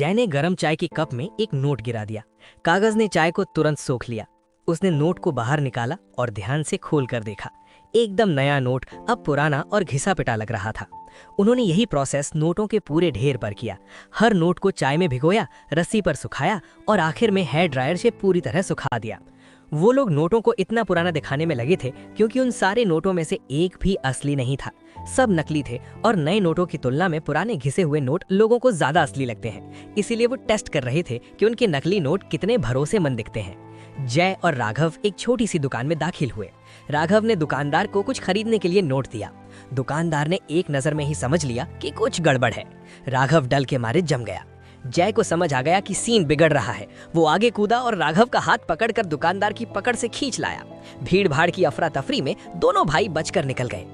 जय ने गरम चाय के कप में एक नोट गिरा दिया। कागज ने चाय को तुरंत सोख लिया। उसने नोट को बाहर निकाला और ध्यान से खोल कर देखा। एकदम नया नोट अब पुराना और घिसा पिटा लग रहा था। उन्होंने यही प्रोसेस नोटों के पूरे ढेर पर किया। हर नोट को चाय में भिगोया, रस्सी पर सुखाया और आखिर में हेयर ड्रायर से पूरी तरह सुखा दिया। वो लोग नोटों को इतना पुराना दिखाने में लगे थे क्योंकि उन सारे नोटों में से एक भी असली नहीं था। सब नकली थे और नए नोटों की तुलना में पुराने घिसे हुए नोट लोगों को ज्यादा असली लगते हैं। इसीलिए वो टेस्ट कर रहे थे कि उनके नकली नोट कितने भरोसेमंद दिखते हैं। जय और राघव एक छोटी सी दुकान में दाखिल हुए। राघव ने दुकानदार को कुछ खरीदने के लिए नोट दिया। दुकानदार ने एक नजर में ही समझ लिया कि कुछ गड़बड़ है। राघव डल के मारे जम गया। जय को समझ आ गया कि सीन बिगड़ रहा है। वो आगे कूदा और राघव का हाथ पकड़कर दुकानदार की पकड़ से खींच लाया। भीड़ भाड़ की अफरा तफरी में दोनों भाई बचकर निकल गए।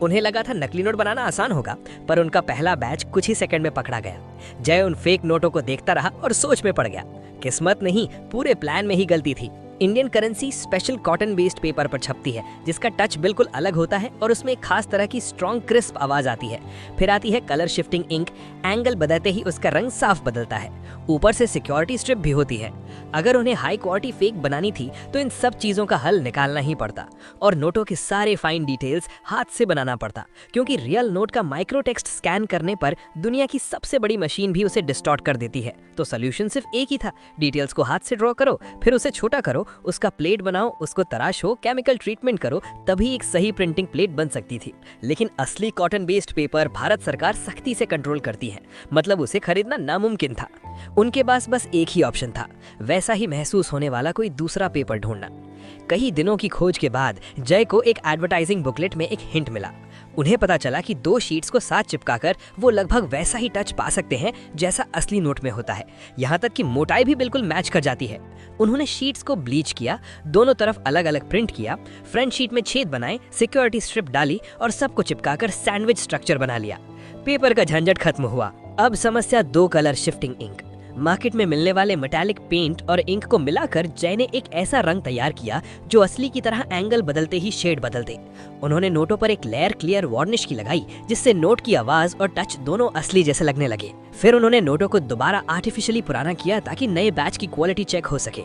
उन्हें लगा था नकली नोट बनाना आसान होगा, पर उनका पहला बैच कुछ ही सेकंड में पकड़ा गया। जय उन फेक नोटों को देखता रहा और सोच में पड़ गया। किस्मत नहीं, पूरे प्लान में ही गलती थी। Indian currency special cotton based paper पर छपती है, जिसका टच बिल्कुल अलग होता है और उसमें एक खास तरह की स्ट्रॉन्ग क्रिस्प आवाज आती है। फिर आती है कलर शिफ्टिंग इंक। एंगल बदलते ही उसका रंग साफ बदलता है। ऊपर से सिक्योरिटी स्ट्रिप भी होती है। अगर उन्हें हाई क्वालिटी फेक बनानी थी तो इन सब चीजों का हल निकालना ही पड़ता और नोटों के सारे फाइन डिटेल्स हाथ से बनाना पड़ता, क्योंकि रियल नोट का माइक्रो टेक्स्ट स्कैन करने पर दुनिया की सबसे बड़ी मशीन भी उसे डिस्टॉर्ट कर देती है। तो सोल्यूशन सिर्फ एक ही था, डिटेल्स को हाथ से ड्रॉ करो, फिर उसे छोटा करो, उसका प्लेट बनाओ, उसको तराशो, केमिकल ट्रीटमेंट करो, तभी एक सही प्रिंटिंग प्लेट बन सकती थी। लेकिन असली कॉटन बेस्ड पेपर भारत सरकार सख्ती से कंट्रोल करती है, मतलब उसे खरीदना नामुमकिन था। उनके पास बस एक ही ऑप्शन था, वैसा ही महसूस होने वाला कोई दूसरा पेपर ढूंढना। कई दिनों की खोज के बाद जय को एक एडवर्टाइजिंग बुकलेट में एक हिंट मिला। उन्हें पता चला कि 2 शीट्स को साथ चिपकाकर वो लगभग वैसा ही टच पा सकते हैं जैसा असली नोट में होता है। यहाँ तक कि मोटाई भी बिल्कुल मैच कर जाती है। उन्होंने शीट्स को ब्लीच किया, दोनों तरफ अलग अलग प्रिंट किया, फ्रंट शीट में छेद बनाए, सिक्योरिटी स्ट्रिप डाली और सबको चिपकाकर सैंडविच स्ट्रक्चर बना लिया। पेपर का झंझट खत्म हुआ। अब समस्या 2 कलर शिफ्टिंग इंक। मार्केट में मिलने वाले मेटालिक पेंट और इंक को मिलाकर जय ने एक ऐसा रंग तैयार किया जो असली की तरह एंगल बदलते ही शेड बदल दे। उन्होंने नोटों पर एक लेयर क्लियर वार्निश की लगाई, जिससे नोट की आवाज और टच दोनों असली जैसे लगने लगे। फिर उन्होंने नोटों को दोबारा आर्टिफिशियली पुराना किया ताकि नए बैच की क्वालिटी चेक हो सके।